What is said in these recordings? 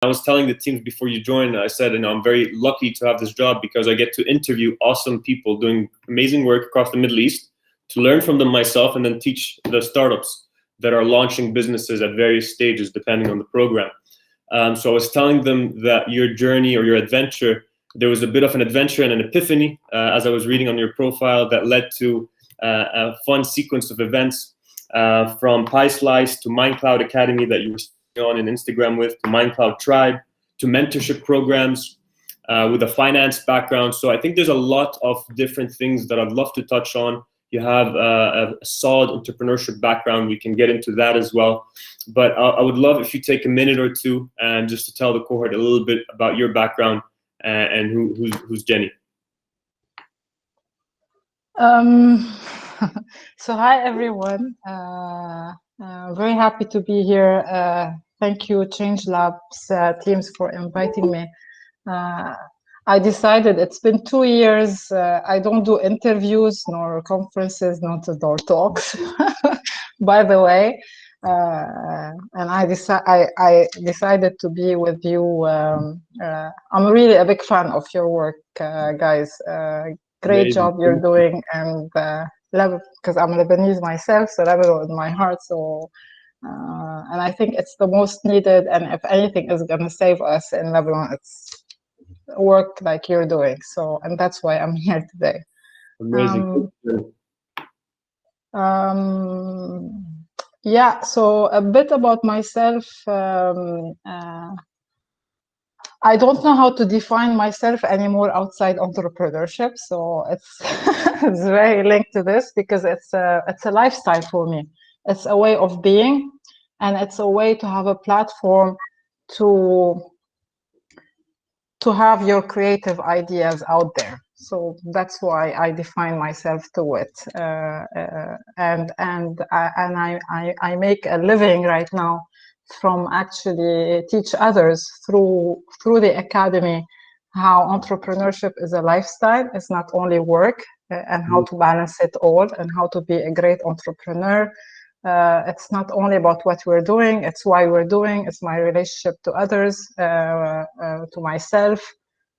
I was telling the teams before you joined, I said, I'm very lucky to have this job because I get to interview awesome people doing amazing work across the Middle East, to learn from them myself, and then teach the startups that are launching businesses at various stages depending on the program. So I was telling them that your journey or your adventure, there was a bit of an adventure and an epiphany as I was reading on your profile that led to a fun sequence of events, from Pie Slice to MindCloud Academy that you were on in Instagram with, to MindCloud Tribe, to mentorship programs with a finance background. So I think there's a lot of different things that I'd love to touch on. You have a solid entrepreneurship background. We can get into that as well. But I would love if you take a minute or two and just to tell the cohort a little bit about your background and who's Genny. So hi everyone. Very happy to be here. Thank you, Changelabs teams, for inviting me. I decided it's been 2 years. I don't do interviews, nor conferences, nor door talks, by the way. And I decided to be with you. I'm really a big fan of your work, guys. Great Amazing. job you're doing, and because I'm Lebanese myself, so Lebanon in my heart. So, and I think it's the most needed. And if anything is going to save us in Lebanon, it's work like you're doing. So, and that's why I'm here today. Amazing. Yeah, so a bit about myself. I don't know how to define myself anymore outside entrepreneurship. So it's it's very linked to this because it's a lifestyle for me. It's a way of being, and it's a way to have a platform to have your creative ideas out there. So that's why I define myself to it, and I make a living right now from actually teach others through the academy how entrepreneurship is a lifestyle. It's not only work, and how to balance it all, and how to be a great entrepreneur. It's not only about what we're doing, it's why we're doing, it's my relationship to others, to myself.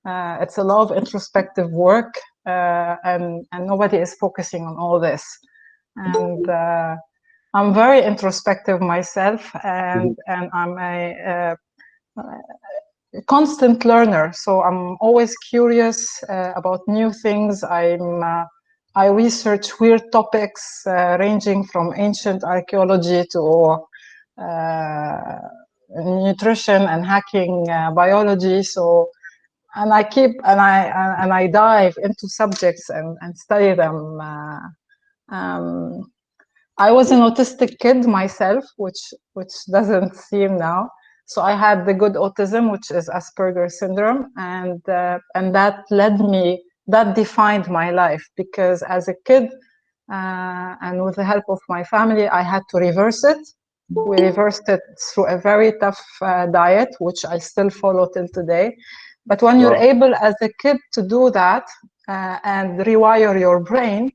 It's a lot of introspective work, and nobody is focusing on all this. And I'm very introspective myself, and I'm a constant learner. So I'm always curious about new things. I research weird topics ranging from ancient archaeology to nutrition and hacking biology. So, and I dive into subjects and study them. I was an autistic kid myself, which doesn't seem now. So I had the good autism, which is Asperger's syndrome, and that defined my life, because as a kid, and with the help of my family, I had to reverse it. We reversed it through a very tough diet, which I still follow till today. But when you're able as a kid to do that and rewire your brain,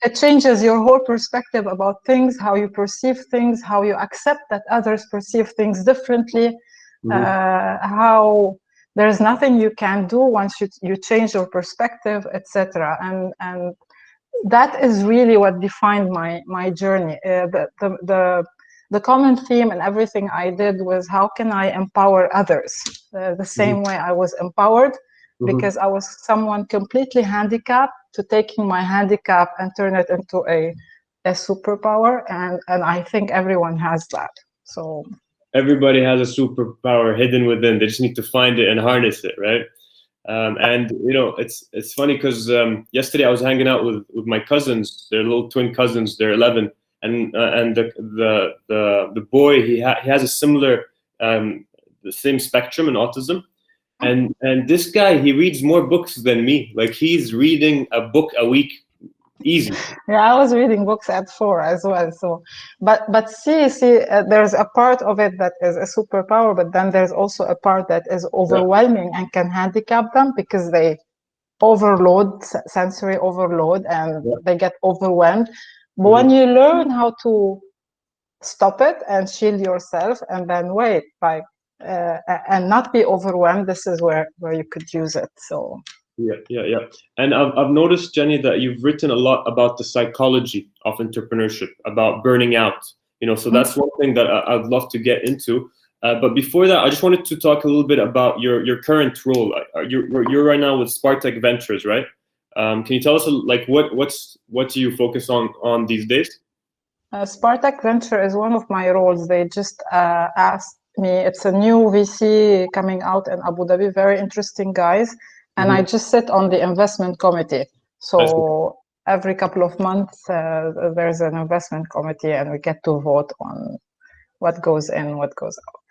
it changes your whole perspective about things, how you perceive things, how you accept that others perceive things differently, how there's nothing you can do once you change your perspective, etc. And that is really what defined my journey. The common theme in everything I did was, how can I empower others the same way I was empowered, because I was someone completely handicapped, to taking my handicap and turn it into a superpower. And I think everyone has that. So everybody has a superpower hidden within. They just need to find it and harness it, right? And it's funny because yesterday I was hanging out with my cousins. They're little twin cousins. They're 11, and the boy he has a similar the same spectrum in autism. And this guy, he reads more books than me. Like, he's reading a book a week, easy. Yeah, I was reading books at 4 as well. So, but see, there's a part of it that is a superpower, but then there's also a part that is overwhelming and can handicap them, because they overload, sensory overload, and they get overwhelmed. But when you learn how to stop it and shield yourself, and then wait, like, and not be overwhelmed. This is where you could use it. So Yeah. And I've noticed, Jenny, that you've written a lot about the psychology of entrepreneurship, about burning out. So that's one thing that I'd love to get into. But before that, I just wanted to talk a little bit about your current role. You're right now with Spartak Ventures, right? Can you tell us like what do you focus on these days? Spartak Venture is one of my roles. They just asked me. It's a new VC coming out in Abu Dhabi. Very interesting guys. And I just sit on the investment committee. So every couple of months, there's an investment committee, and we get to vote on what goes in, what goes out.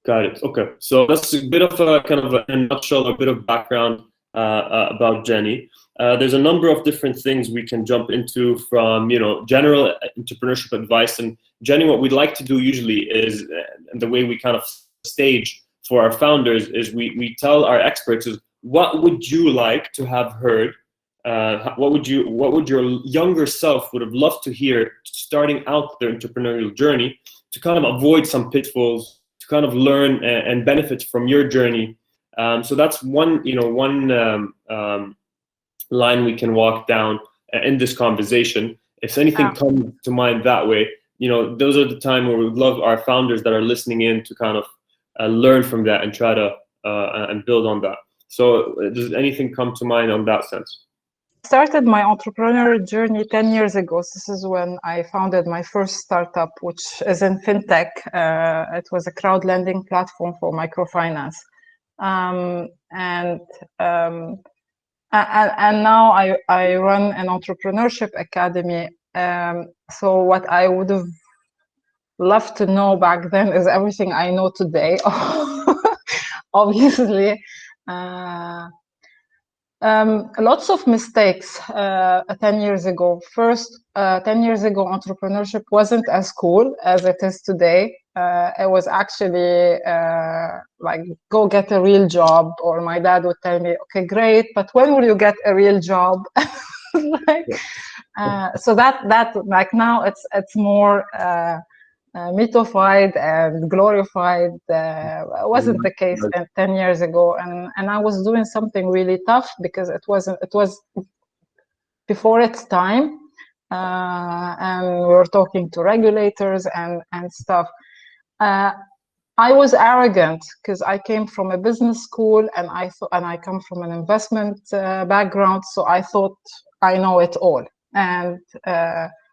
Got it. Okay. So that's a bit of a kind of a nutshell, a bit of background about Jenny. There's a number of different things we can jump into from, general entrepreneurship advice. And Jenny, what we'd like to do usually is, and the way we kind of stage for our founders is we tell our experts is, what would you like to have heard? What would your younger self would have loved to hear starting out their entrepreneurial journey, to kind of avoid some pitfalls, to kind of learn and benefit from your journey? So that's one line we can walk down in this conversation. If anything comes to mind that way, those are the time where we would love our founders that are listening in to kind of learn from that and try to and build on that. So does anything come to mind on that sense? I started my entrepreneurial journey 10 years ago. This is when I founded my first startup, which is in fintech. It was a crowd lending platform for microfinance. And now I run an entrepreneurship academy. So what I would have loved to know back then is everything I know today. Obviously, lots of mistakes 10 years ago. First, 10 years ago, entrepreneurship wasn't as cool as it is today. It was actually like, go get a real job, or my dad would tell me, okay, great, but when will you get a real job? So that like, now it's more mythified and glorified. Wasn't the case 10 years ago, and I was doing something really tough because it was before its time, and we were talking to regulators and stuff. I was arrogant because I came from a business school, and I come from an investment background, so I thought I know it all. And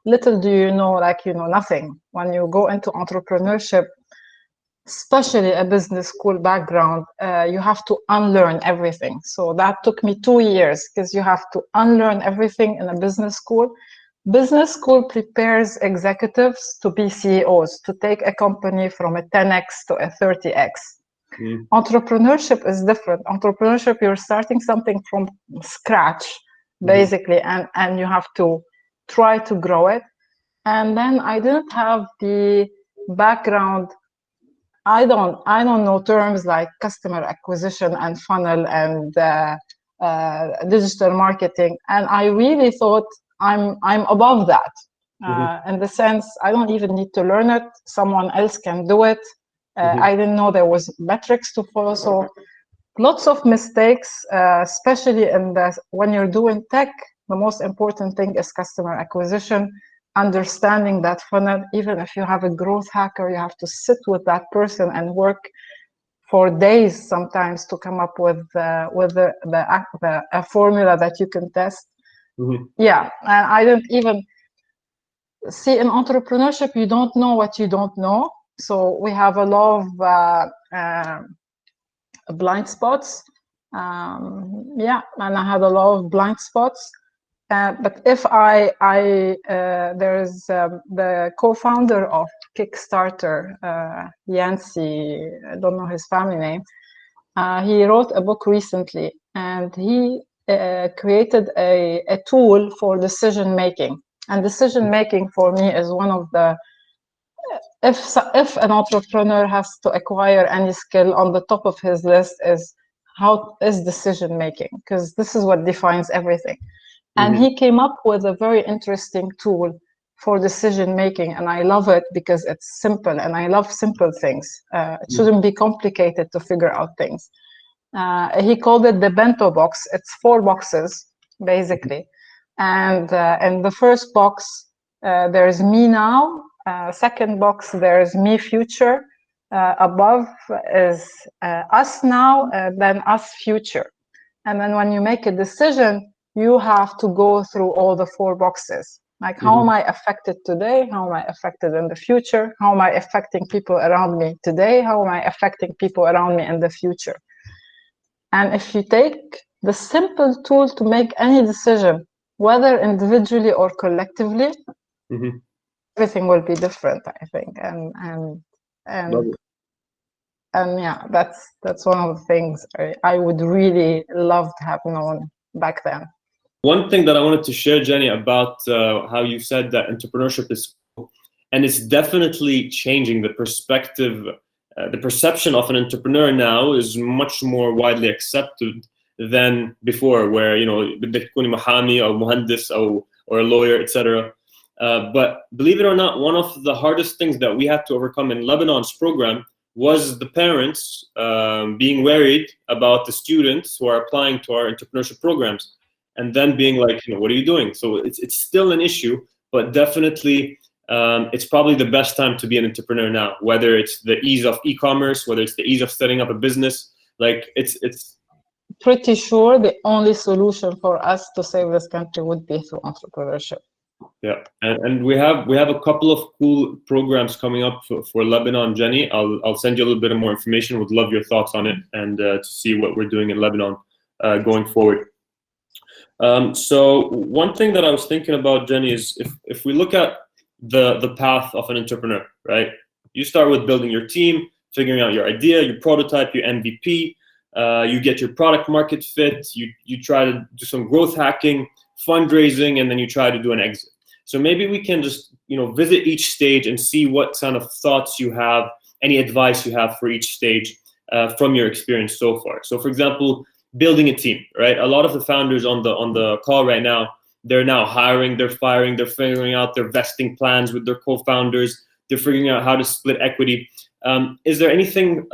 little do you know, like, nothing. When you go into entrepreneurship, especially a business school background, you have to unlearn everything. So that took me 2 years, because you have to unlearn everything in a business school. Business school prepares executives to be CEOs, to take a company from a 10x to a 30x. Entrepreneurship is different. Entrepreneurship, you're starting something from scratch, basically, and you have to try to grow it. And then I didn't have the background. I don't know terms like customer acquisition and funnel and digital marketing, and I really thought I'm above that. In the sense, I don't even need to learn it. Someone else can do it. I didn't know there was metrics to follow. So lots of mistakes, especially when you're doing tech. The most important thing is customer acquisition, understanding that funnel. Even if you have a growth hacker, you have to sit with that person and work for days sometimes to come up with a formula that you can test. Yeah, and I didn't even see, in entrepreneurship, you don't know what you don't know. So we have a lot of blind spots. Yeah, and I had a lot of blind spots. But if there's the co-founder of Kickstarter, Yancey, I don't know his family name. He wrote a book recently, and he created a tool for decision making. And decision making for me is one of the, if an entrepreneur has to acquire any skill, on the top of his list is decision making, because this is what defines everything. And he came up with a very interesting tool for decision making, and I love it because it's simple, and I love simple things. It shouldn't be complicated to figure out things. He called it the bento box. It's 4 boxes basically, and in the first box there's me now. Second box there's me future. Above is us now, then us future. And then when you make a decision, you have to go through all the 4 boxes. Like, how am I affected today? How am I affected in the future? How am I affecting people around me today? How am I affecting people around me in the future? And if you take the simple tool to make any decision, whether individually or collectively, everything will be different, I think. And yeah, that's one of the things I would really love to have known back then. One thing that I wanted to share, Genny, about how you said that entrepreneurship is cool, and it's definitely changing the perspective. The perception of an entrepreneur now is much more widely accepted than before, where, you know, بدك تكوني محامي أو مهندس or a lawyer, etc. But believe it or not, one of the hardest things that we had to overcome in Lebanon's program was the parents being worried about the students who are applying to our entrepreneurship programs, and then being like, you know, what are you doing? So it's still an issue, but definitely it's probably the best time to be an entrepreneur now, whether it's the ease of e-commerce, whether it's the ease of setting up a business. Like, it's pretty sure the only solution for us to save this country would be through entrepreneurship. Yeah, and we have a couple of cool programs coming up for Lebanon, Genny. I'll send you a little bit more information. Would love your thoughts on it, and to see what we're doing in Lebanon going forward. So one thing that I was thinking about, Genny, is if we look at the path of an entrepreneur, right? You start with building your team, figuring out your idea, your prototype, your MVP. You get your product market fit. You try to do some growth hacking, fundraising, and then you try to do an exit. So maybe we can just, you know, visit each stage and see what kind of thoughts you have, any advice you have for each stage from your experience so far. So, for example, building a team, right? A lot of the founders on the call right now, they're now hiring, they're firing, they're figuring out their vesting plans with their co-founders. They're figuring out how to split equity. Is there anything,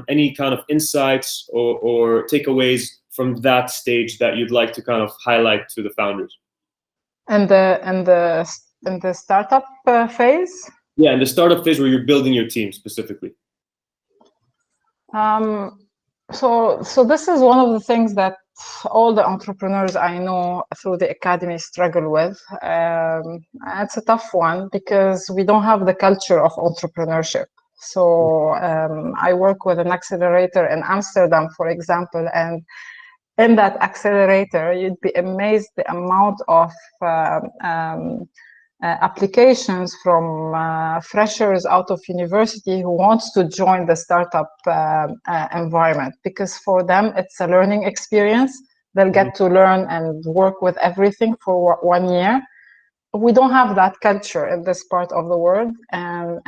any kind of insights or takeaways from that stage that you'd like to kind of highlight to the founders? And the startup phase? Yeah, in the startup phase where you're building your team specifically. So this is one of the things that all the entrepreneurs I know through the academy struggle with. It's a tough one because we don't have the culture of entrepreneurship. So I work with an accelerator in Amsterdam, for example, and in that accelerator, you'd be amazed the amount of applications from freshers out of university who wants to join the startup environment, because for them it's a learning experience. They'll get to learn and work with everything for 1 year. We don't have that culture in this part of the world, and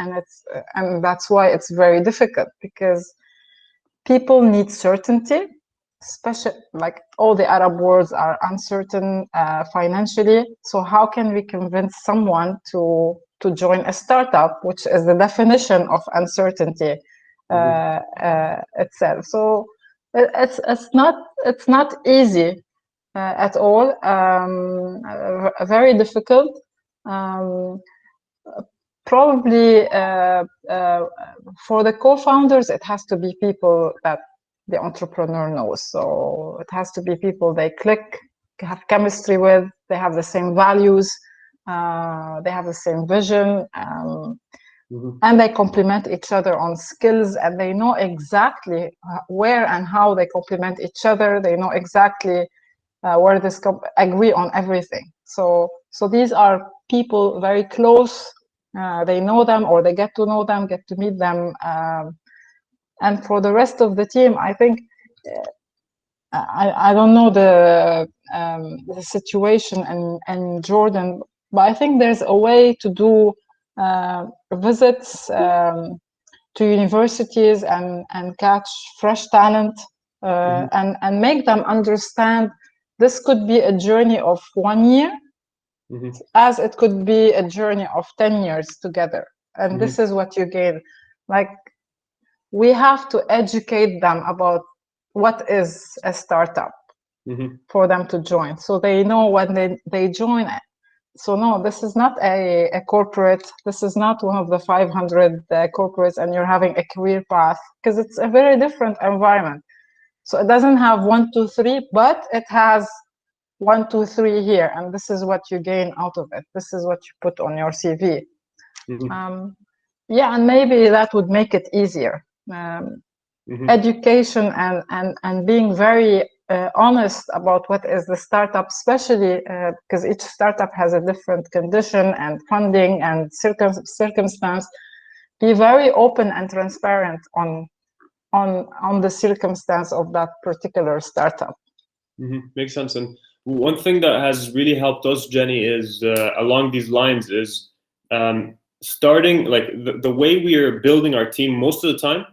that's why it's very difficult, because people need certainty. Especially, like, all the Arab worlds are uncertain financially. So how can we convince someone to join a startup, which is the definition of uncertainty itself? So it's not easy at all. Very difficult. Probably for the co-founders, it has to be people that the entrepreneur knows. So it has to be people they click, have chemistry with, they have the same values, they have the same vision, and they complement each other on skills, and they know exactly where and how they complement each other. They know exactly where this agree on everything. So these are people very close. They know them, or they get to know them, get to meet them. And for the rest of the team, I think, I don't know the situation in Jordan, but I think there's a way to do visits to universities and catch fresh talent and make them understand this could be a journey of 1 year, as it could be a journey of 10 years together. And this is what you gain. Like, we have to educate them about what is a startup for them to join, so they know when they join it. So no, this is not a corporate. This is not one of the 500 corporates and you're having a career path, because it's a very different environment. So it doesn't have 1, 2, 3, but it has 1, 2, 3 here, and this is what you gain out of it. This is what you put on your CV. Yeah, and maybe that would make it easier. Education and being very honest about what is the startup, especially because each startup has a different condition and funding and circumstance. Be very open and transparent on the circumstance of that particular startup. Makes sense. And one thing that has really helped us, Genny, is along these lines is starting, like the way we are building our team most of the time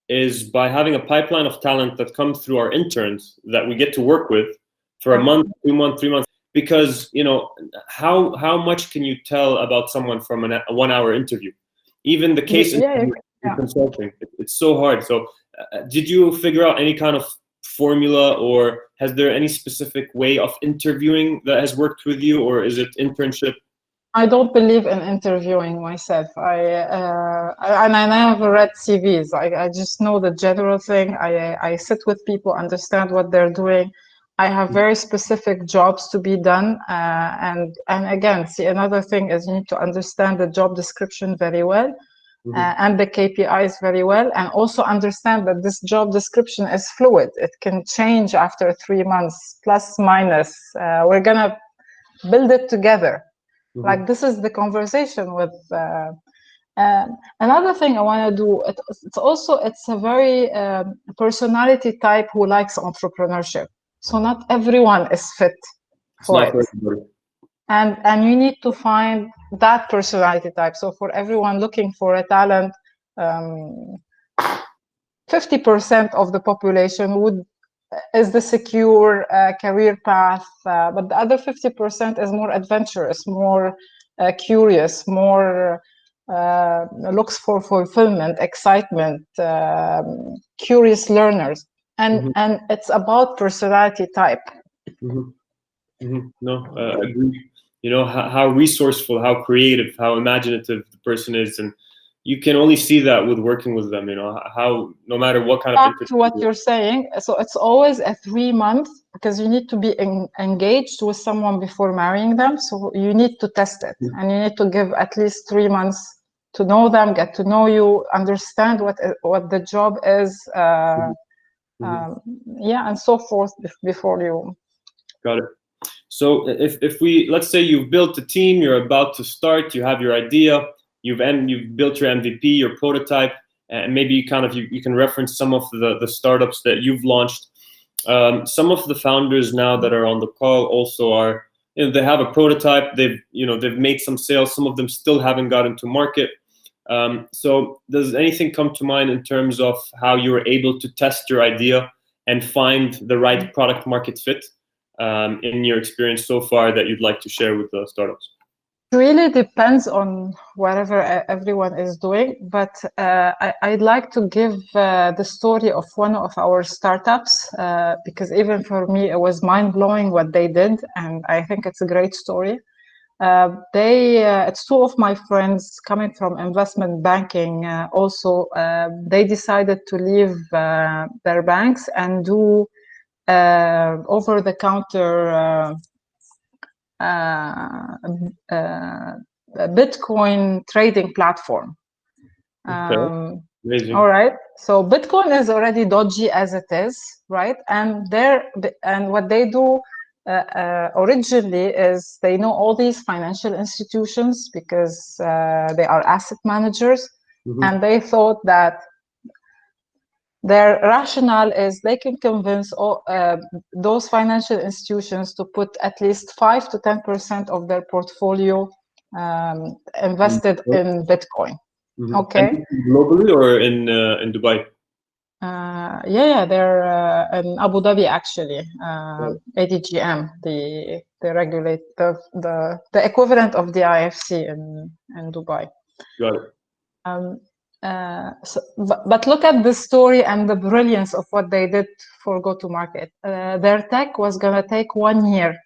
is by having a pipeline of talent that comes through our interns that we get to work with for a month, 2 months, 3 months. Because, you know, how much can you tell about someone from a 1 hour interview? Even the case in consulting, it's so hard. So did you figure out any kind of formula, or has there any specific way of interviewing that has worked with you, or is it internship? I don't believe in interviewing myself. I never read CVs. I just know the general thing. I sit with people, understand what they're doing. I have very specific jobs to be done. And again, see, another thing is you need to understand the job description very well. And the KPIs very well, and also understand that this job description is fluid. It can change after 3 months, plus, minus. We're gonna build it together. Like, this is the conversation with. Another thing I want to do, it's a very personality type who likes entrepreneurship. So not everyone is fit for it. And you need to find that personality type. So for everyone looking for a talent, 50% of the population is the secure career path, but the other 50% is more adventurous, more curious, more looks for fulfillment, excitement, curious learners, and it's about personality type. No, agree. You know, how resourceful, how creative, how imaginative the person is, and you can only see that with working with them. You know, how no matter what kind of back to what you're saying, so it's always a 3 month, because you need to be engaged with someone before marrying them. So you need to test it, and you need to give at least 3 months to know them, get to know you, understand what the job is, yeah, and so forth before you. Got it. So if we, let's say you've built a team, you're about to start, you have your idea, you've built your MVP, your prototype, and maybe you can reference some of the startups that you've launched. Some of the founders now that are on the call also are, you know, they have a prototype, they've made some sales, some of them still haven't gotten to market. So does anything come to mind in terms of how you were able to test your idea and find the right product market fit in your experience so far that you'd like to share with the startups? It really depends on whatever everyone is doing, but I'd like to give the story of one of our startups, because even for me it was mind-blowing what they did, and I think it's a great story. It's two of my friends coming from investment banking. Also, they decided to leave their banks and do over-the-counter Bitcoin trading platform. Amazing. All right. So Bitcoin is already dodgy as it is, right? And what they do originally is they know all these financial institutions because they are asset managers, and they thought that their rationale is they can convince those financial institutions to put at least 5 to 10% of their portfolio invested in Bitcoin. Okay. And globally or in Dubai? Yeah, they're in Abu Dhabi actually. ADGM, the regulate the equivalent of the IFC in Dubai. Got it. But look at the story and the brilliance of what they did for go-to-market. Their tech was gonna take 1 year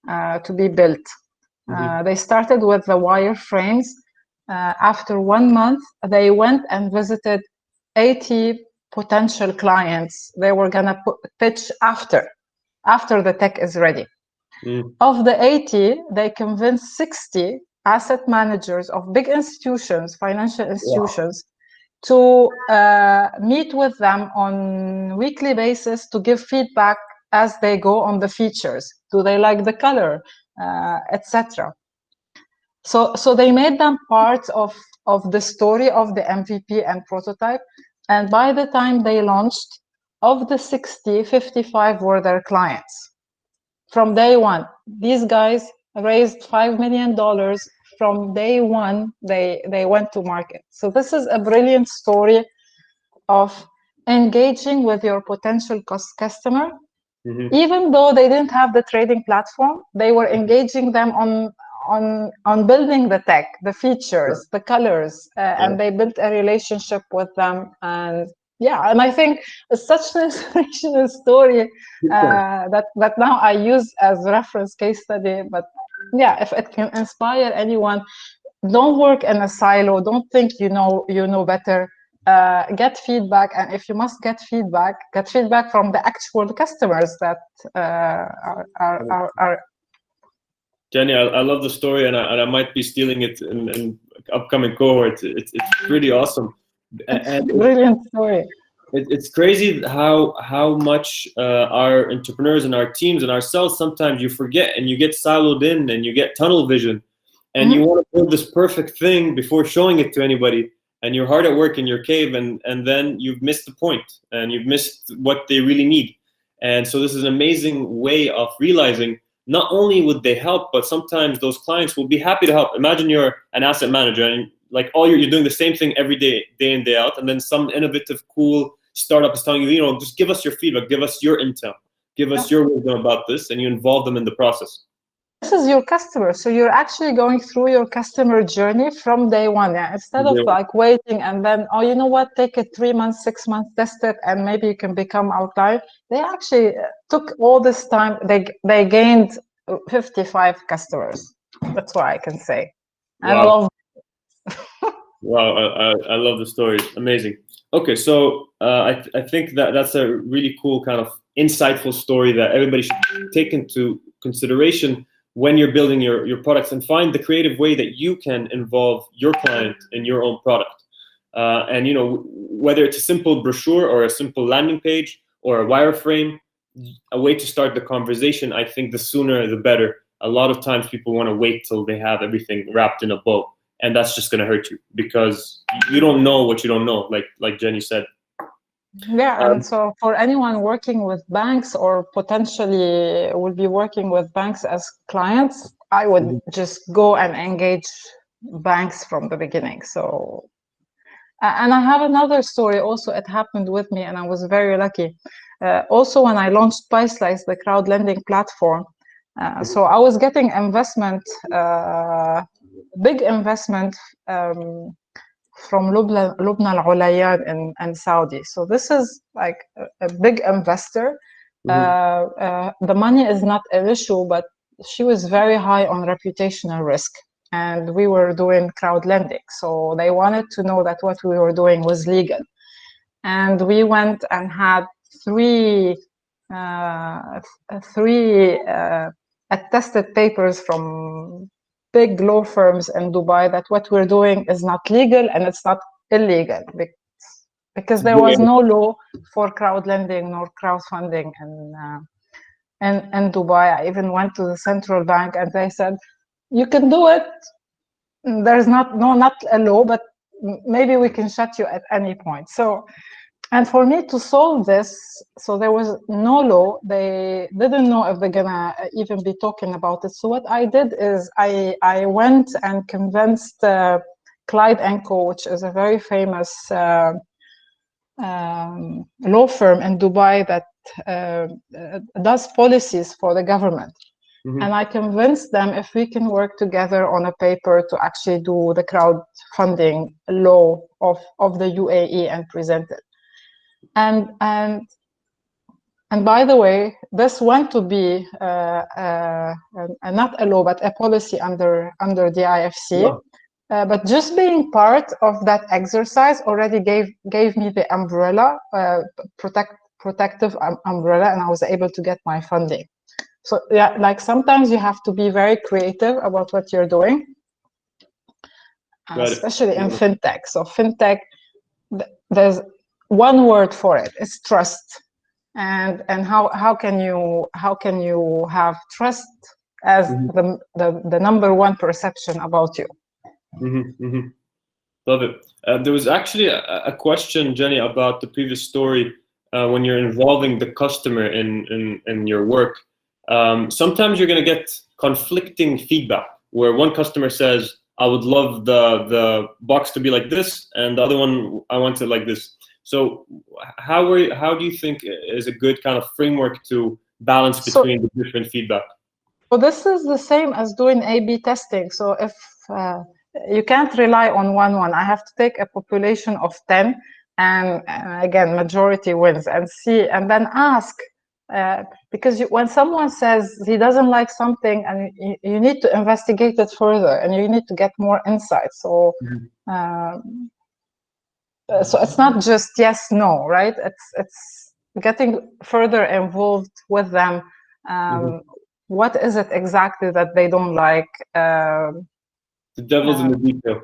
to be built. They started with the wireframes. After 1 month, they went and visited 80 potential clients they were gonna pitch after the tech is ready. Of the 80, they convinced 60 asset managers of big institutions, financial institutions, to meet with them on weekly basis to give feedback as they go on the features. Do they like the color, etc. So they made them part of the story of the MVP and prototype. And by the time they launched, of the 60, 55 were their clients. From day one, these guys raised $5 million. From day one, they went to market. So this is a brilliant story of engaging with your potential customer. Even though they didn't have the trading platform, they were engaging them on building the tech, the features, the colors, and they built a relationship with them. And yeah, and I think it's such an inspirational story that now I use as reference case study. But yeah, if it can inspire anyone, don't work in a silo. Don't think you know better. Get feedback, and if you must get feedback from the actual customers that are. Genny, I love the story, and I might be stealing it in upcoming cohorts. It's pretty awesome. And brilliant story. It's crazy how much our entrepreneurs and our teams and ourselves, sometimes you forget and you get siloed in and you get tunnel vision, and you want to build this perfect thing before showing it to anybody, and you're hard at work in your cave, and then you've missed the point and you've missed what they really need. And so this is an amazing way of realizing not only would they help, but sometimes those clients will be happy to help. Imagine you're an asset manager and like you're doing the same thing every day in, day out, and then some innovative, cool startup is telling you, just give us your feedback, give us your intel, give us your wisdom about this, and you involve them in the process. This is your customer, so you're actually going through your customer journey from day one. Yeah, instead of like waiting and then, you know what, take it 3 months, 6 months, test it, and maybe you can become outlier. They actually took all this time. They gained 55 customers. That's what I can say. Wow. I love. Wow, I love the story. Amazing. Okay, so I think that's a really cool kind of insightful story that everybody should take into consideration when you're building your products, and find the creative way that you can involve your client in your own product. And whether it's a simple brochure or a simple landing page or a wireframe, a way to start the conversation, I think the sooner the better. A lot of times people want to wait till they have everything wrapped in a bow, and that's just going to hurt you because you don't know what you don't know, like Genny said. Yeah, and so for anyone working with banks or potentially will be working with banks as clients, I would just go and engage banks from the beginning. So, and I have another story also. It happened with me, and I was very lucky. Also, when I launched PySlice, the crowd lending platform, so I was getting investment, big investment from Lubna Al Ulayan in Saudi. So this is like a big investor. The money is not an issue, but she was very high on reputational risk. And we were doing crowd lending. So they wanted to know that what we were doing was legal. And we went and had three attested papers from big law firms in Dubai that what we're doing is not legal and it's not illegal, because there was no law for crowd lending nor crowdfunding in Dubai. I even went to the central bank and they said, you can do it. There's not a law, but maybe we can shut you at any point. So, and for me to solve this, so there was no law. They didn't know if they're gonna even be talking about it. So what I did is I went and convinced Clyde & Co, which is a very famous law firm in Dubai that does policies for the government. And I convinced them if we can work together on a paper to actually do the crowdfunding law of the UAE and present it. And by the way, this went to be not a law, but a policy under the IFC. Wow. But just being part of that exercise already gave me the umbrella, protective umbrella, and I was able to get my funding. So yeah, like sometimes you have to be very creative about what you're doing, especially in fintech. So fintech, there's one word for it: it's trust. And how can you have trust as the number one perception about you? Love it. There was actually a question, Jenny, about the previous story when you're involving the customer in your work. Sometimes you're going to get conflicting feedback where one customer says, I would love the box to be like this, and the other one, I want it like this. So how do you think is a good kind of framework to balance between the different feedback? Well, this is the same as doing A/B testing. So if you can't rely on one, I have to take a population of 10, and again, majority wins, and see, and then ask. Because when someone says he doesn't like something, and you need to investigate it further, and you need to get more insight. So, so it's not just yes, no, right? It's getting further involved with them. What is it exactly that they don't like? The devil's in the detail.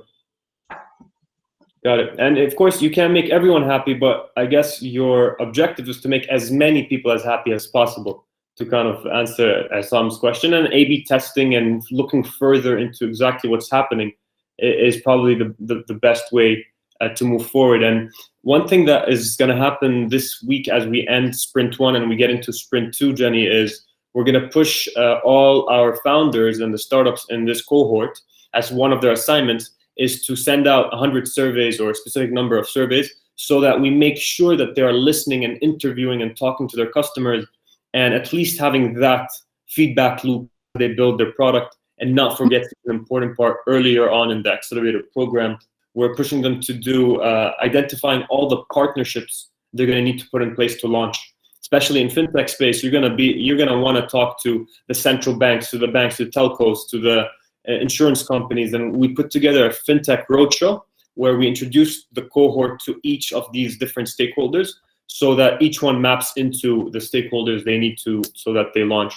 Got it. And of course, you can't make everyone happy, but I guess your objective is to make as many people as happy as possible, to kind of answer Assam's question. And A/B testing and looking further into exactly what's happening is probably the best way to move forward. And one thing that is going to happen this week as we end Sprint 1 and we get into Sprint 2, Jenny, is we're going to push all our founders and the startups in this cohort as one of their assignments is to send out 100 surveys or a specific number of surveys so that we make sure that they are listening and interviewing and talking to their customers and at least having that feedback loop they build their product, and not forget an important part earlier on in the accelerator program. We're pushing them to do identifying all the partnerships they're going to need to put in place to launch. Especially in fintech space, you're going to want to talk to the central banks, to the telcos, to the insurance companies, and we put together a fintech roadshow where we introduce the cohort to each of these different stakeholders so that each one maps into the stakeholders they need to so that they launch.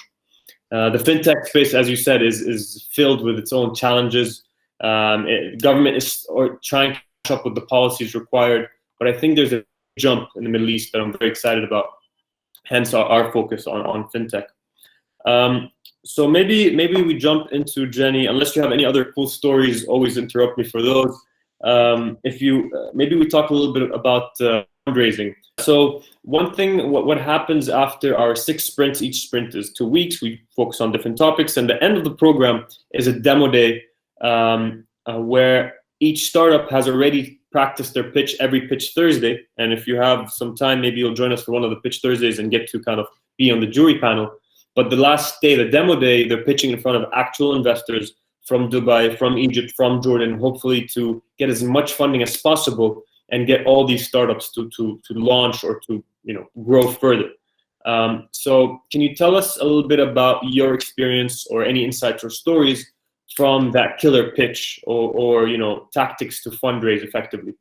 The fintech space, as you said, is filled with its own challenges. Government is trying to catch up with the policies required, but I think there's a jump in the Middle East that I'm very excited about. Hence our focus on fintech. So maybe we jump into Jenny. Unless you have any other cool stories, always interrupt me for those. If you maybe we talk a little bit about fundraising. So one thing, what happens after our 6 sprints? Each sprint is 2 weeks. We focus on different topics, and the end of the program is a demo day where each startup has already practiced their pitch every Pitch Thursday. And if you have some time, maybe you'll join us for one of the Pitch Thursdays and get to kind of be on the jury panel. But the last day, the demo day, they're pitching in front of actual investors from Dubai, from Egypt, from Jordan, hopefully to get as much funding as possible and get all these startups to launch or to grow further. So can you tell us a little bit about your experience or any insights or stories from that killer pitch or tactics to fundraise effectively?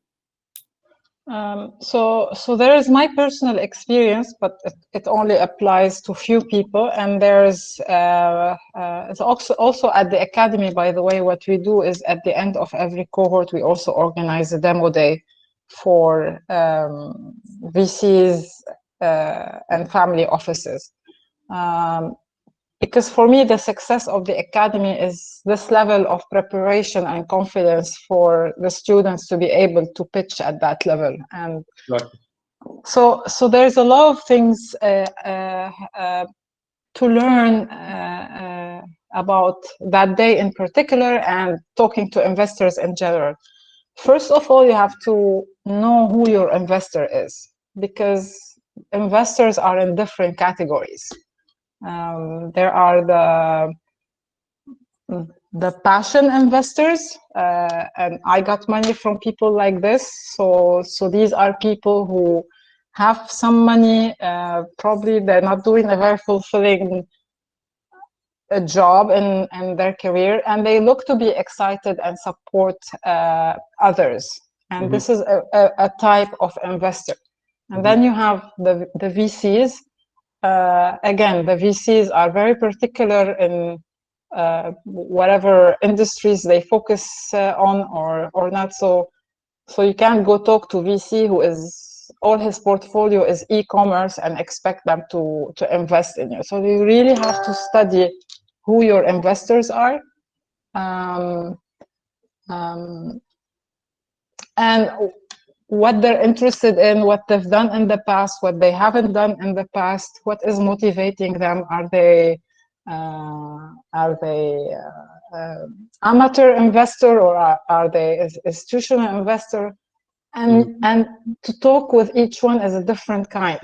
So there is my personal experience, but it only applies to few people. And there's it's also at the academy, by the way. What we do is at the end of every cohort, we also organize a demo day for VCs and family offices. Because for me, the success of the academy is this level of preparation and confidence for the students to be able to pitch at that level. And right. So there's a lot of things to learn about that day in particular, and talking to investors in general. first of all, you have to know who your investor is, because investors are in different categories. There are the passion investors, and I got money from people like this. So these are people who have some money, probably they're not doing a very fulfilling job in their career, and they look to be excited and support others. And this is a type of investor. And then you have the VCs. Again, the VCs are very particular in whatever industries they focus on or not. So you can't go talk to VC who is all his portfolio is e-commerce and expect them to invest in you. So you really have to study who your investors are, and what they're interested in, what they've done in the past, what they haven't done in the past, what is motivating them. Are they amateur investor, or are they institutional investor? And to talk with each one is a different kind.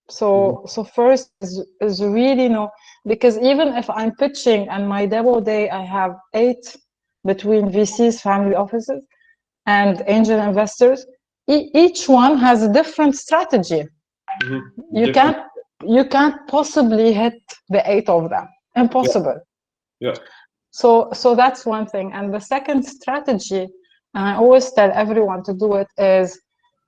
So first is really know, because even if I'm pitching and my demo day, I have 8 between VCs, family offices, and angel investors. Each one has a different strategy. You can't possibly hit the 8 of them. Impossible. Yeah. So that's one thing. And the second strategy, and I always tell everyone to do it, is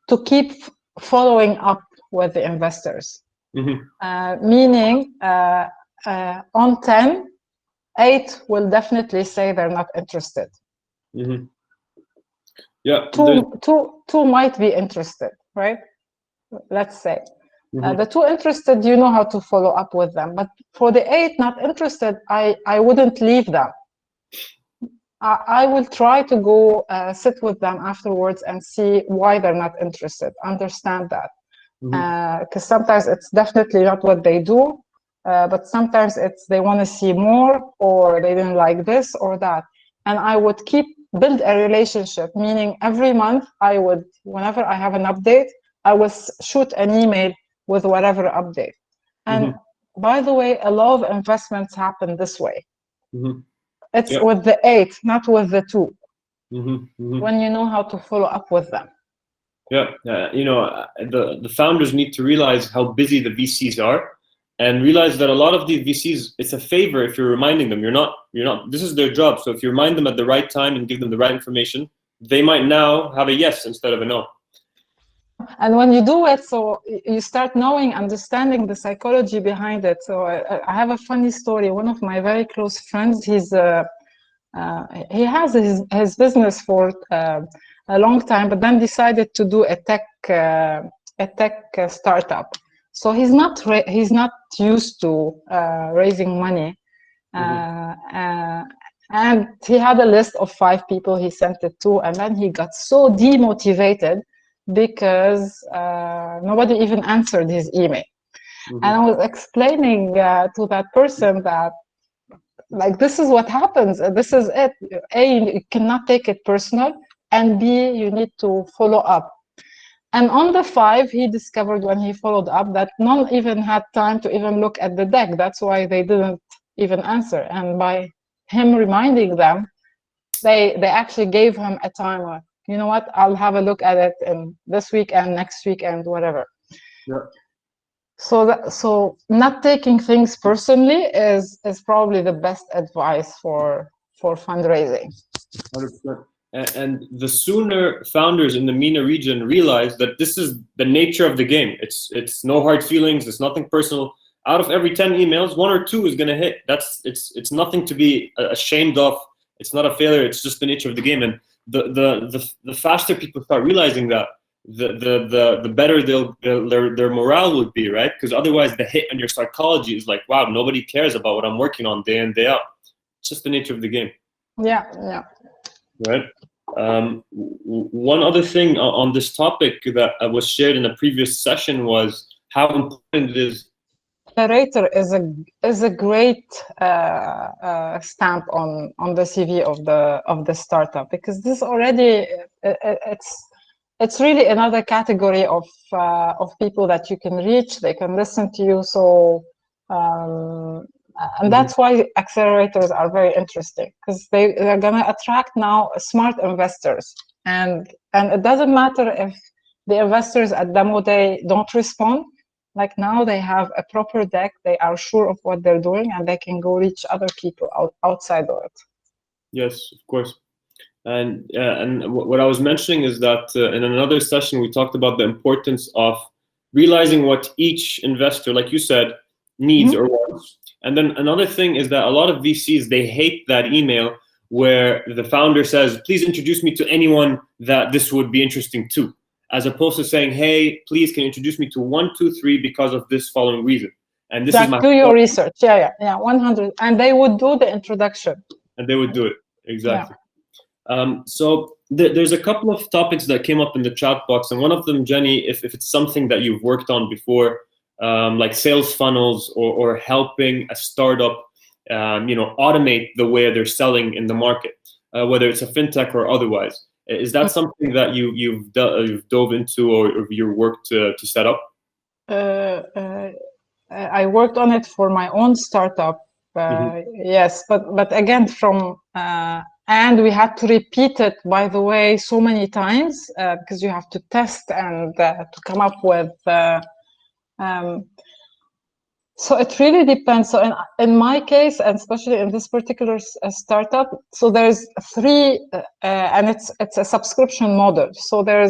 to keep following up with the investors. Meaning on 10, 8 will definitely say they're not interested. Yeah. Two might be interested, right? Let's say. The 2 interested, you know how to follow up with them. But for the 8 not interested, I wouldn't leave them. I will try to go sit with them afterwards and see why they're not interested, understand that. Because sometimes it's definitely not what they do, but sometimes it's they want to see more, or they didn't like this or that. And I would build a relationship, meaning every month I would, whenever I have an update, I will shoot an email with whatever update. And by the way, a lot of investments happen this way. It's with the 8, not with the 2. When you know how to follow up with them. Yeah, you know, the founders need to realize how busy the VCs are, and realize that a lot of these VCs, it's a favor if you're reminding them. You're not. This is their job. So if you remind them at the right time and give them the right information, they might now have a yes instead of a no. And when you do it, so you start understanding the psychology behind it. So I have a funny story. One of my very close friends, he has his business for a long time, but then decided to do a tech startup. So he's not used to raising money, and he had a list of 5 people he sent it to, and then he got so demotivated because nobody even answered his email. And I was explaining to that person that, like, this is what happens. This is it. A, you cannot take it personal, and B, you need to follow up. And on the 5, he discovered when he followed up that none even had time to even look at the deck. That's why they didn't even answer. And by him reminding them, they actually gave him a timer. You know what? I'll have a look at it in this week and next week and whatever. Yeah. So not taking things personally is probably the best advice for fundraising. 100%. And the sooner founders in the MENA region realize that this is the nature of the game, it's no hard feelings, it's nothing personal. Out of every 10 emails, 1 or 2 is going to hit. It's nothing to be ashamed of. It's not a failure. It's just the nature of the game. And the faster people start realizing that, the better their morale would be, right? Because otherwise the hit on your psychology is like, wow, nobody cares about what I'm working on day in, day out. It's just the nature of the game. Yeah. Right. One other thing on this topic that was shared in a previous session was how important it is accelerator is a great stamp on the CV of the startup, because this already it's really another category of people that you can reach. They can listen to you. So and that's why accelerators are very interesting, because they're going to attract now smart investors, and it doesn't matter if the investors at demo day don't respond. Like now they have a proper deck, they are sure of what they're doing, and they can go reach other people outside of it. Yes, of course. And what I was mentioning is that in another session we talked about the importance of realizing what each investor, like you said, needs or wants. And then another thing is that a lot of VCs, they hate that email where the founder says, please introduce me to anyone that this would be interesting to, as opposed to saying, hey, please can you introduce me to 1, 2, 3 because of this following reason. And this is my do your research. Yeah, 100. And they would do the introduction. And they would do it, exactly. Yeah. So there's a couple of topics that came up in the chat box, and one of them, Genny, if it's something that you've worked on before, like sales funnels or helping a startup, automate the way they're selling in the market, whether it's a fintech or otherwise. Is that something that you've dove into or you worked to set up? I worked on it for my own startup. Yes, but again and we had to repeat it, by the way, so many times because you have to test and to come up with. So it really depends. So in my case, and especially in this particular startup, so there's 3, and it's a subscription model. So there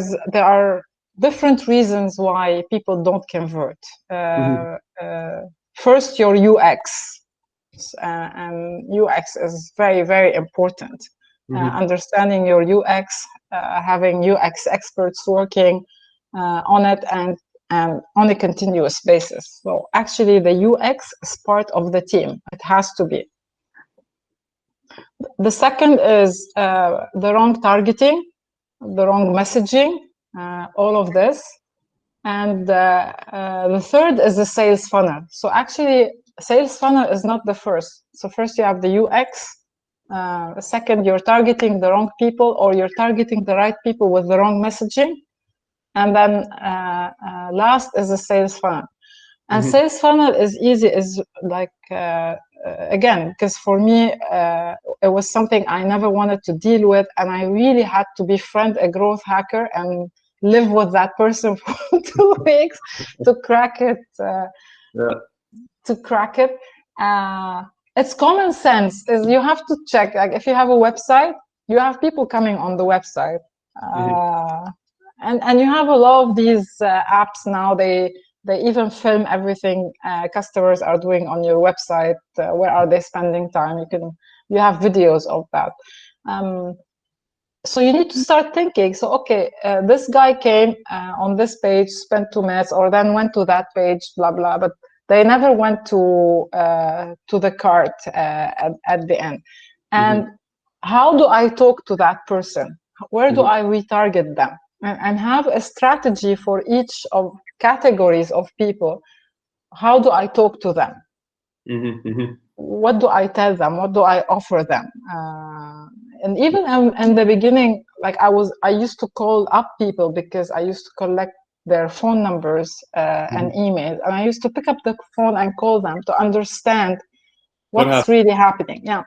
are different reasons why people don't convert. First, your UX. And UX is very, very important. Understanding your UX, having UX experts working on it and on a continuous basis. So actually the UX is part of the team. It has to be. The second is the wrong targeting, the wrong messaging, all of this. And the third is the sales funnel. So actually, sales funnel is not the first. So first you have the UX. Second, you're targeting the wrong people, or you're targeting the right people with the wrong messaging. And then last is the sales funnel. And sales funnel is easy, is like, again, because for me, it was something I never wanted to deal with. And I really had to befriend a growth hacker and live with that person for 2 weeks to crack it. To crack it. It's common sense. Is you have to check, like if you have a website, you have people coming on the website. And you have a lot of these apps now. They even film everything customers are doing on your website. Where are they spending time? You have videos of that. So you need to start thinking. So okay, this guy came on this page, spent 2 minutes, or then went to that page, blah blah. But they never went to the cart at the end. And how do I talk to that person? Where do I retarget them? And have a strategy for each of categories of people. How do I talk to them? What do I tell them? What do I offer them? And even in the beginning, like I used to call up people because I used to collect their phone numbers and emails, and I used to pick up the phone and call them to understand what's really happening. Yeah.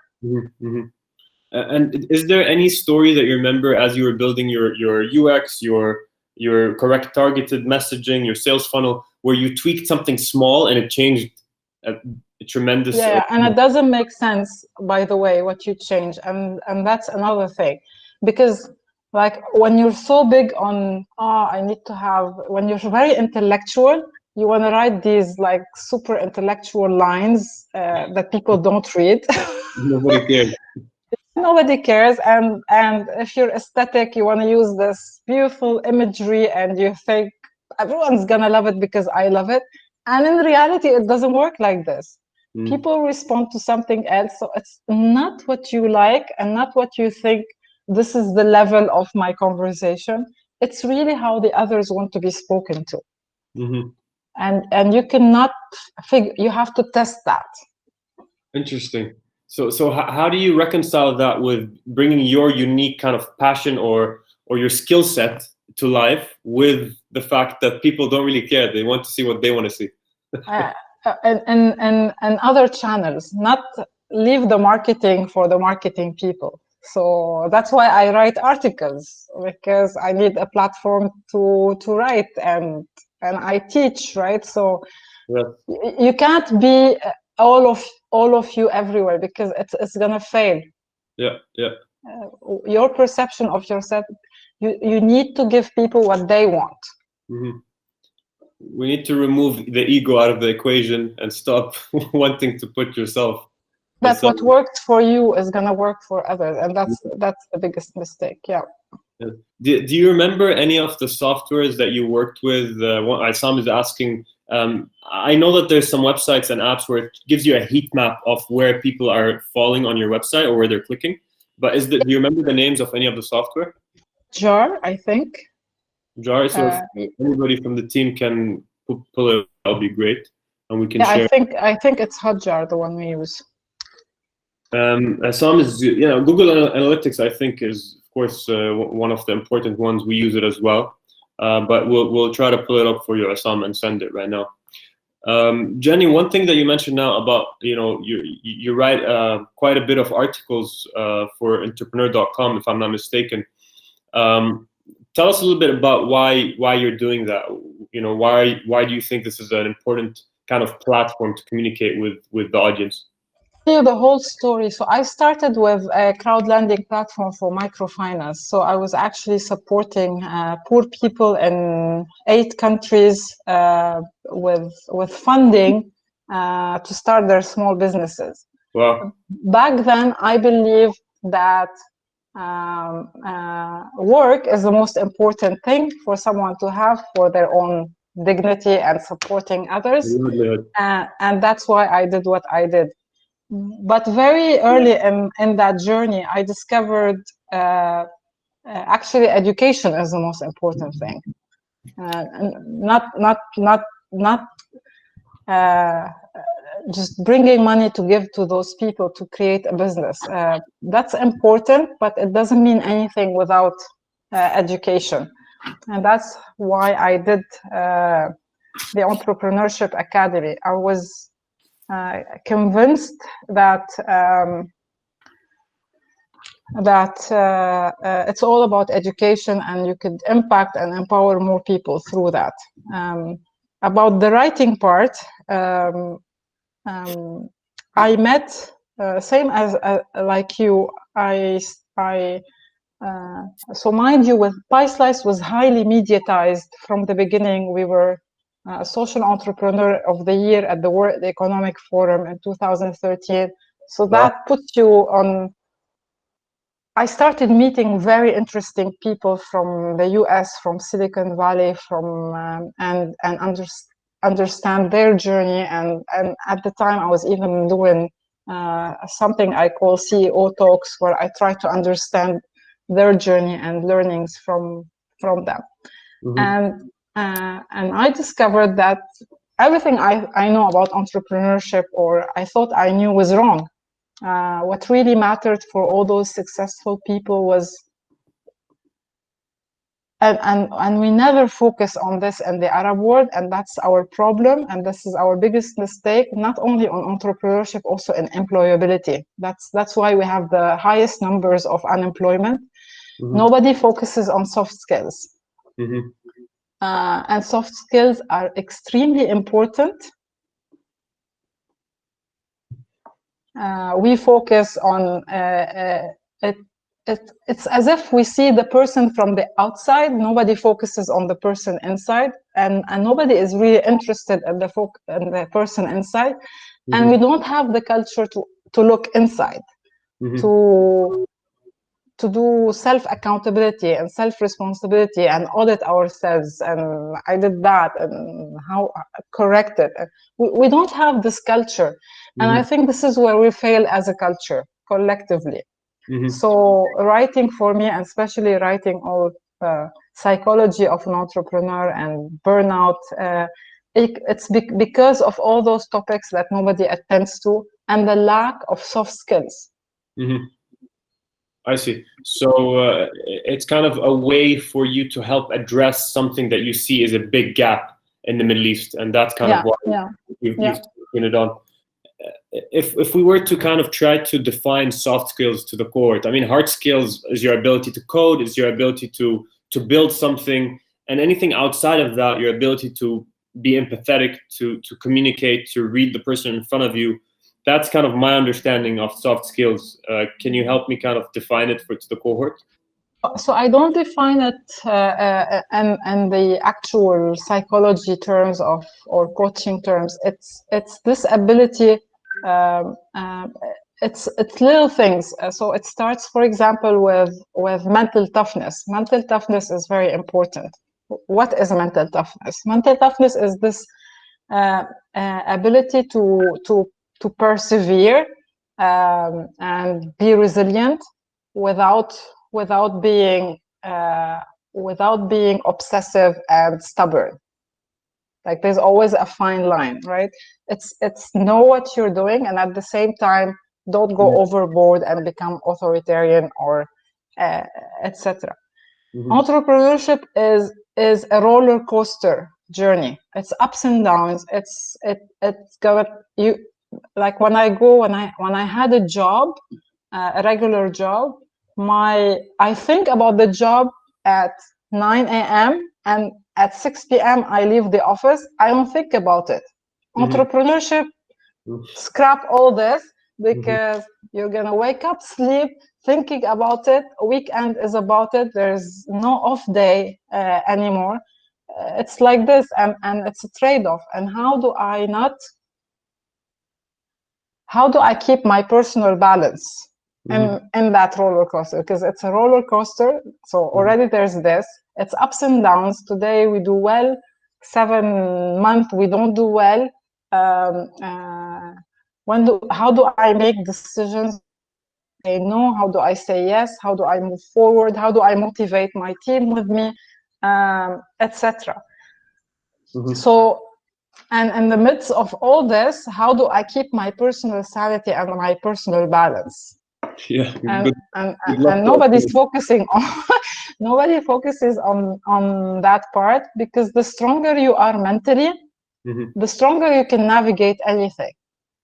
And is there any story that you remember as you were building your UX, your correct targeted messaging, your sales funnel, where you tweaked something small and it changed a tremendous? Yeah, and it doesn't make sense, by the way, what you change, and that's another thing, because like when you're so big on when you're very intellectual, you want to write these like super intellectual lines that people don't read. Nobody cares. Nobody cares, and if you're aesthetic, you want to use this beautiful imagery, and you think everyone's gonna love it because I love it. And in reality, it doesn't work like this. People respond to something else, so it's not what you like and not what you think. This is the level of my conversation. It's really how the others want to be spoken to. and you cannot figure. You have to test that. Interesting. So how do you reconcile that with bringing your unique kind of passion or your skill set to life with the fact that people don't really care? They want to see what they want to see. And other channels, not leave the marketing for the marketing people. So that's why I write articles, because I need a platform to write, and I teach, right? So Yeah. you can't be all of you everywhere, because it's gonna fail. Yeah. Your perception of yourself, you need to give people what they want. Mm-hmm. We need to remove the ego out of the equation and stop wanting to put yourself. That what worked for you is gonna work for others, and that's the biggest mistake. Yeah. Do you remember any of the softwares that you worked with? Sam is asking. I know that there's some websites and apps where it gives you a heat map of where people are falling on your website or where they're clicking. But do you remember the names of any of the software? Jar, I think. Jar. So if anybody from the team can pull it, that'll be great, and we can share. I think it's Hotjar, the one we use. Some is, Google Analytics, I think, is of course one of the important ones. We use it as well, but we'll try to pull it up for you, Assam, and send it right now. Jenny, one thing that you mentioned now about, you write quite a bit of articles for entrepreneur.com, if I'm not mistaken. Tell us a little bit about why you're doing that. Why do you think this is an important kind of platform to communicate with the audience? The whole story. So I started with a crowd lending platform for microfinance. So I was actually supporting poor people in 8 countries with funding to start their small businesses. Wow. Back then, I believed that work is the most important thing for someone to have for their own dignity and supporting others. And that's why I did what I did. But very early in that journey, I discovered actually education is the most important thing. Not just bringing money to give to those people to create a business. That's important, but it doesn't mean anything without education. And that's why I did the Entrepreneurship Academy. I was convinced that it's all about education, and you could impact and empower more people through that. About the writing part, I met same as like you. So mind you, with Pie Slice was highly mediatized from the beginning. We were Social Entrepreneur of the Year at the World Economic Forum in 2013. So that puts you on. I started meeting very interesting people from the US, from Silicon Valley, and understand their journey. And at the time, I was even doing something I call CEO talks, where I try to understand their journey and learnings from them. Mm-hmm. And I discovered that everything I know about entrepreneurship, or I thought I knew, was wrong. What really mattered for all those successful people was, and we never focus on this in the Arab world, and that's our problem, and this is our biggest mistake, not only on entrepreneurship, also in employability. That's why we have the highest numbers of unemployment. Mm-hmm. Nobody focuses on soft skills. Mm-hmm. And soft skills are extremely important. We focus on it's as if we see the person from the outside. Nobody focuses on the person inside, and nobody is really interested in the person inside. Mm-hmm. And we don't have the culture to look inside, mm-hmm. to do self-accountability and self-responsibility and audit ourselves. And I did that, and how correct it. We don't have this culture. Mm-hmm. And I think this is where we fail as a culture, collectively. Mm-hmm. So writing for me, and especially writing all psychology of an entrepreneur and burnout, because of all those topics that nobody attends to, and the lack of soft skills. Mm-hmm. I see. So it's kind of a way for you to help address something that you see is a big gap in the Middle East, and that's kind of why you've taken it on. If we were to kind of try to define soft skills to the cohort, I mean, hard skills is your ability to code, is your ability to build something, and anything outside of that, your ability to be empathetic, to communicate, to read the person in front of you. That's kind of my understanding of soft skills. Can you help me kind of define it to the cohort? So I don't define it in the actual psychology terms or coaching terms. It's this ability. It's little things. So it starts, for example, with mental toughness. Mental toughness is very important. What is mental toughness? Mental toughness is this ability to persevere and be resilient without being obsessive and stubborn. Like there's always a fine line, right? It's know what you're doing, and at the same time don't go overboard and become authoritarian or etc. Entrepreneurship is a roller coaster journey. It's ups and downs. It's got you. Like when I had a job, a regular job, I think about the job at 9 a.m. and at 6 p.m. I leave the office. I don't think about it. Entrepreneurship, scrap all this, because you're gonna wake up, sleep, thinking about it. A weekend is about it. There's no off day anymore. It's like this, and it's a trade-off. And how do I keep my personal balance in that roller coaster? Because it's a roller coaster. So already there's this. It's ups and downs. Today we do well. 7 months we don't do well. How do I make decisions? Say no. How do I say yes? How do I move forward? How do I motivate my team with me, etc. So, and in the midst of all this, how do I keep my personal sanity and my personal balance? Yeah, and nobody's focusing on nobody focuses on that part, because the stronger you are mentally, the stronger you can navigate anything.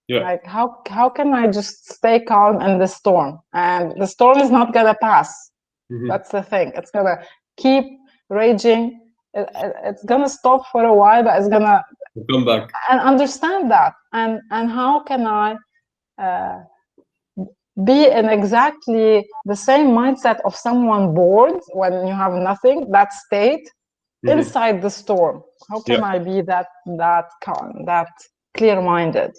Like how can I just stay calm in the storm? And the storm is not gonna pass. That's the thing. It's gonna keep raging. It's gonna stop for a while, but it's gonna come back. And understand that. And how can I be in exactly the same mindset of someone bored when you have nothing, that state inside the storm? How can I be that calm, that clear-minded?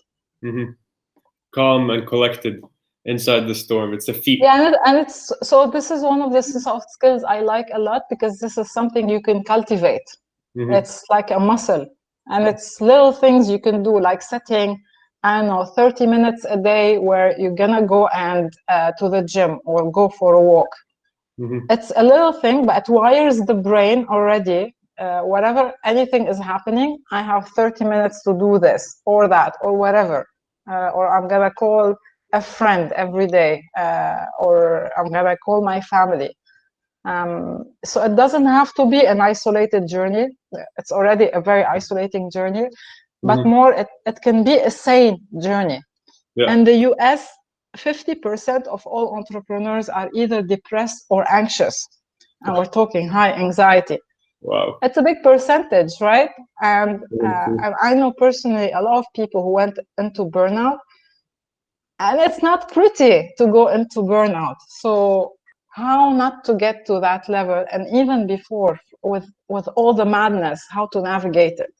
Calm and collected inside the storm. It's a feat. Yeah, and it's so this is one of the soft skills I like a lot, because this is something you can cultivate. It's like a muscle, and it's little things you can do, like setting, I don't know, 30 minutes a day where you're gonna go and to the gym or go for a walk. It's a little thing, but it wires the brain already. Whatever, anything is happening, I have 30 minutes to do this or that or whatever. Or I'm gonna call a friend every day, or I'm gonna call my family. So it doesn't have to be an isolated journey. It's already a very isolating journey, but more it can be a sane journey. In the US, 50% of all entrepreneurs are either depressed or anxious, and we're talking high anxiety. Wow, it's a big percentage, right? And I know personally a lot of people who went into burnout, and it's not pretty to go into burnout. So how not to get to that level, and even before, with all the madness, how to navigate it?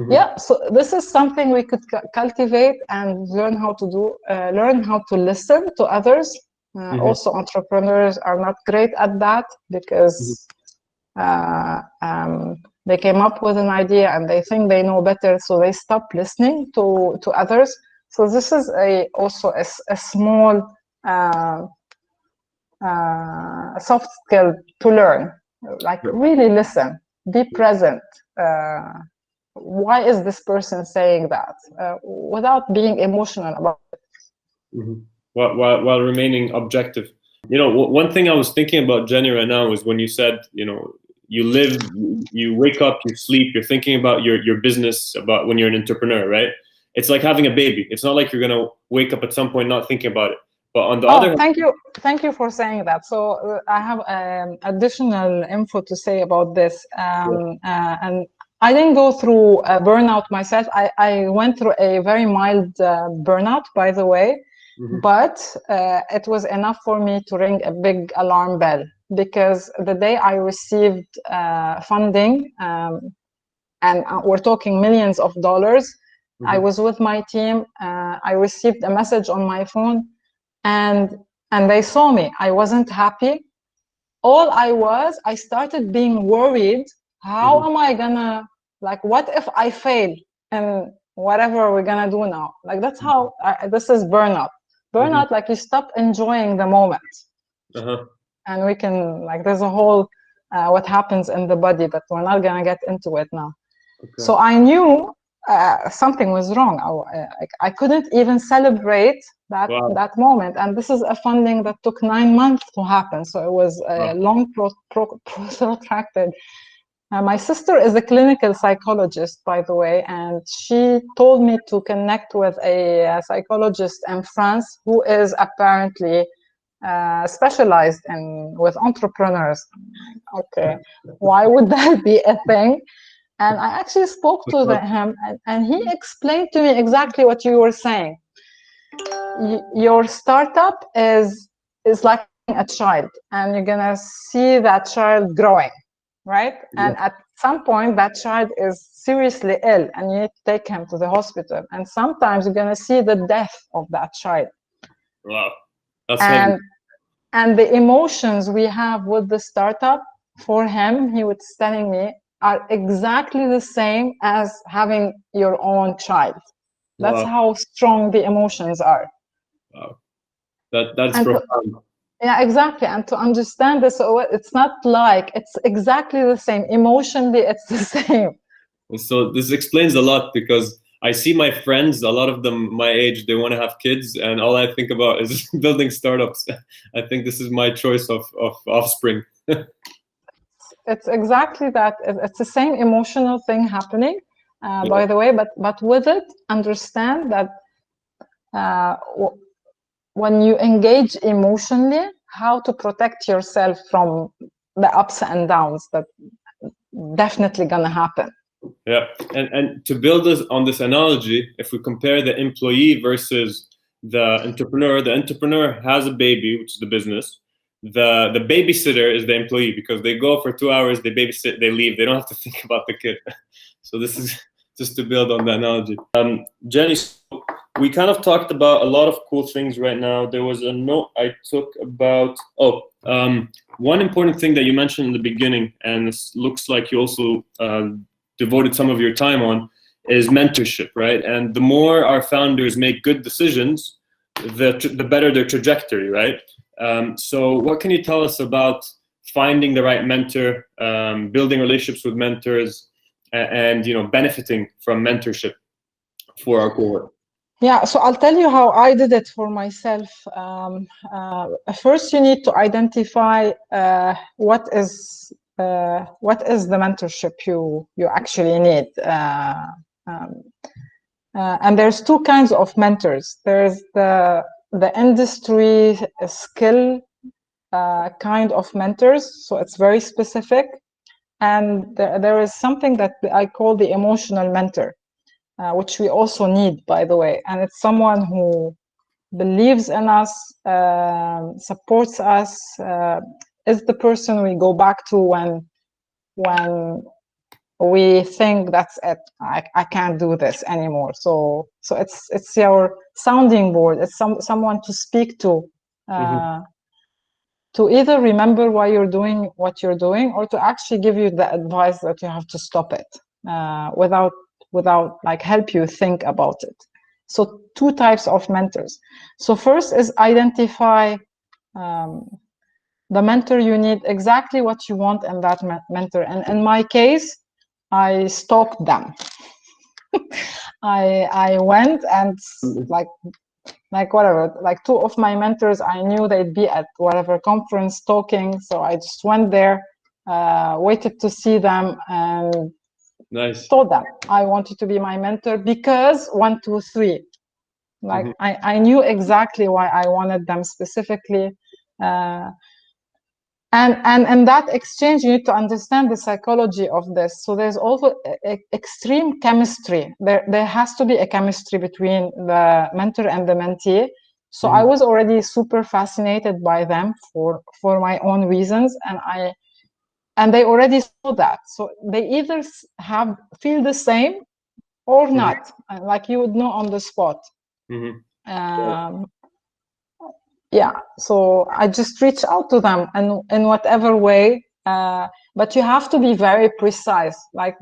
Yeah, so this is something we could cultivate and learn how to do. Learn how to listen to others. Also, entrepreneurs are not great at that, because they came up with an idea and they think they know better, so they stop listening to others. So this is also a small soft skill to learn, like really listen, be present, why is this person saying that, without being emotional about it. Mm-hmm. While remaining objective. One thing I was thinking about, Jenny, right now is when you said, you live, you wake up, you sleep, you're thinking about your business, about when you're an entrepreneur, right? It's like having a baby. It's not like you're gonna wake up at some point not thinking about it. But on the other hand, thank you for saying that. So I have additional info to say about this. And I didn't go through a burnout myself. I went through a very mild burnout, by the way. Mm-hmm. But it was enough for me to ring a big alarm bell, because the day I received funding, and we're talking millions of dollars, mm-hmm. I was with my team. I received a message on my phone, and they saw me. I wasn't happy. I started being worried. How mm-hmm. am I gonna, what if I fail and whatever we're gonna do now? That's how this is burnout. Burnout, mm-hmm. You stop enjoying the moment. Uh-huh. And we can, there's a whole what happens in the body, but we're not gonna get into it now. Okay. So I knew something was wrong. I couldn't even celebrate that moment. And this is a funding that took 9 months to happen. So it was a long, protracted. My sister is a clinical psychologist, by the way, and she told me to connect with a psychologist in France who is apparently specialized with entrepreneurs. Okay, why would that be a thing? And I actually spoke to him, and he explained to me exactly what you were saying. Your startup is like a child, and you're gonna see that child growing. Right? Yeah. And at some point, that child is seriously ill and you need to take him to the hospital. And sometimes you're going to see the death of that child. Wow. That's heavy. And the emotions we have with the startup, for him, he was telling me, are exactly the same as having your own child. That's how strong the emotions are. Wow. That's profound. Yeah, exactly. And to understand this, it's not it's exactly the same. Emotionally, it's the same. So this explains a lot, because I see my friends, a lot of them my age, they want to have kids, and all I think about is building startups. I think this is my choice of offspring. It's exactly that. It's the same emotional thing happening, by the way, but with it, understand that when you engage emotionally, how to protect yourself from the ups and downs that definitely gonna happen. Yeah, and to build on this analogy, if we compare the employee versus the entrepreneur has a baby, which is the business. The babysitter is the employee, because they go for 2 hours, they babysit, they leave. They don't have to think about the kid. So this is just to build on the analogy. Jenny, we kind of talked about a lot of cool things right now. There was a note I took about, one important thing that you mentioned in the beginning, and it looks like you also devoted some of your time on, is mentorship, right? And the more our founders make good decisions, the better their trajectory, right? So what can you tell us about finding the right mentor, building relationships with mentors, and benefiting from mentorship for our cohort? Yeah, so I'll tell you how I did it for myself. First, you need to identify what is the mentorship you actually need. And there's two kinds of mentors. There's the industry skill kind of mentors, so it's very specific. And there is something that I call the emotional mentor. Which we also need, by the way, and it's someone who believes in us, supports us, is the person we go back to when we think that's it. I can't do this anymore. So it's your sounding board. It's someone to speak to, to either remember why you're doing what you're doing, or to actually give you the advice that you have to stop it, without help you think about it. So two types of mentors. So first is identify the mentor you need, exactly what you want in that mentor. And in my case, I stalked them. I went and like whatever, like two of my mentors, I knew they'd be at whatever conference talking, so I just went there, waited to see them, and nice. Told them I wanted to be my mentor because 1, 2, 3. Like I knew exactly why I wanted them specifically. And in that exchange, you need to understand the psychology of this. So there's also extreme chemistry. There has to be a chemistry between the mentor and the mentee. So I was already super fascinated by them for my own reasons, and they already saw that. So they either feel the same or not, like you would know on the spot. Yeah, so I just reach out to them and in whatever way, but you have to be very precise, like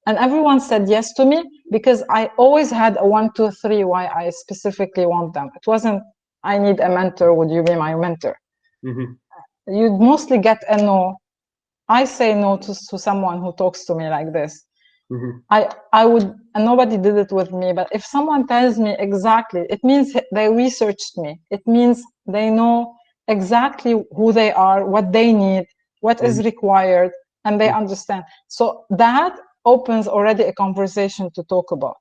and everyone said yes to me because I always had a 1, 2, 3 why I specifically want them. It wasn't, I need a mentor, would you be my mentor? You'd mostly get a no. I say no to someone who talks to me like this. I would, and nobody did it with me, but if someone tells me exactly, it means they researched me. It means they know exactly who they are, what they need, what is required, and they understand. So that opens already a conversation to talk about.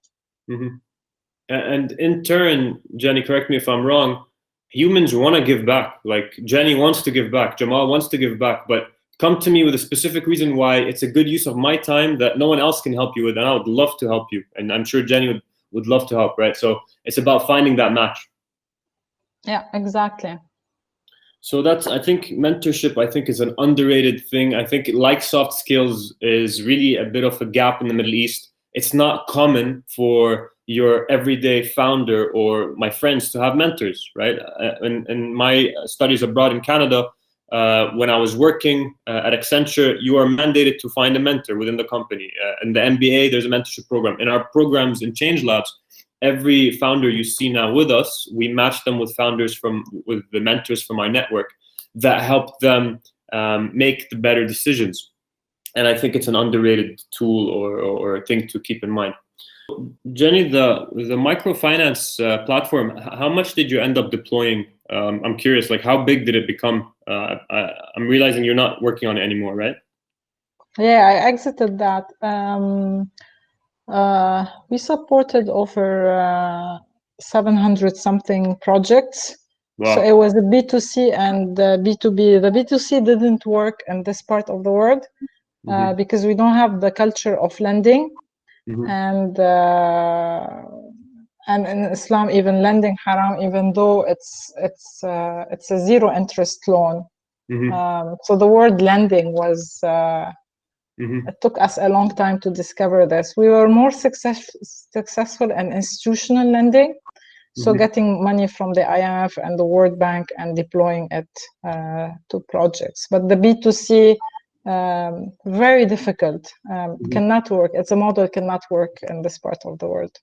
And in turn, Genny, correct me if I'm wrong, humans want to give back. Like Genny wants to give back, Jamal wants to give back, but come to me with a specific reason why it's a good use of my time that no one else can help you with, and I would love to help you. And I'm sure Genny would love to help, right? So it's about finding that match. Yeah, exactly. So I think mentorship, I think, is an underrated thing. I think like soft skills is really a bit of a gap in the Middle East. It's not common for your everyday founder or my friends to have mentors, right? In my studies abroad in Canada, when I was working at Accenture, you are mandated to find a mentor within the company. In the MBA, there's a mentorship program. In our programs in Changelabs, every founder you see now with us, we match them with with the mentors from our network that help them make the better decisions. And I think it's an underrated tool or a thing to keep in mind. Genny, the microfinance platform, how much did you end up deploying? I'm curious, like how big did it become? I'm realizing you're not working on it anymore, right? Yeah, I exited that. We supported over 700 something projects. Wow. So it was a B2C and B2B. The B2C didn't work in this part of the world because we don't have the culture of lending. And in Islam, even lending haram, even though it's a zero interest loan. So the word lending was it took us a long time to discover this. We were more successful in institutional lending, so getting money from the IMF and the World Bank and deploying it to projects. But the B2C, very difficult, cannot work. It's a model cannot work in this part of the world.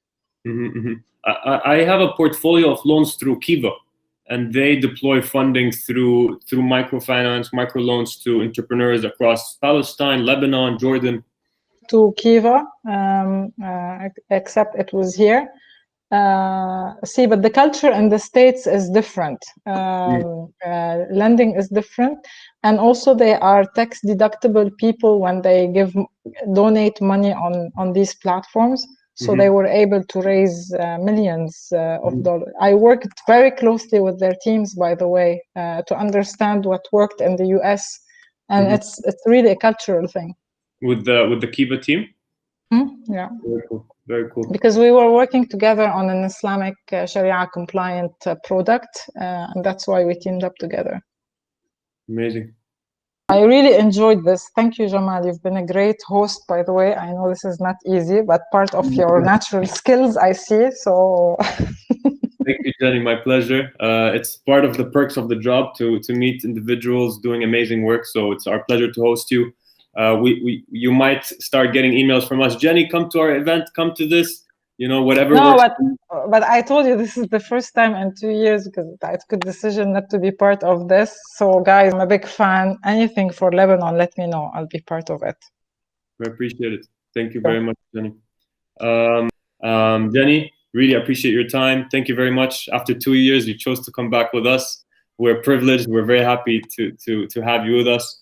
I have a portfolio of loans through Kiva, and they deploy funding through microfinance, microloans to entrepreneurs across Palestine, Lebanon, Jordan. To Kiva, except it was here. But the culture in the States is different. Lending is different, and also they are tax deductible people when they donate money on these platforms. So they were able to raise millions of dollars. I worked very closely with their teams, by the way, to understand what worked in the US, and it's really a cultural thing. With the Kiva team? Yeah. Very cool. Very cool. Because we were working together on an Islamic Sharia compliant product, and that's why we teamed up together. Amazing. I really enjoyed this. Thank you, Jamal. You've been a great host, by the way. I know this is not easy, but part of your natural skills, I see. So thank you, Genny. My pleasure. It's part of the perks of the job to meet individuals doing amazing work. So it's our pleasure to host you. You might start getting emails from us. Genny, come to our event. Come to this. You know, whatever. No, but I told you this is the first time in 2 years because I took a decision not to be part of this. So, guys, I'm a big fan. Anything for Lebanon, let me know. I'll be part of it. I appreciate it. Thank you very much, Jenny. Jenny, really appreciate your time. Thank you very much. After 2 years, you chose to come back with us. We're privileged. We're very happy to have you with us.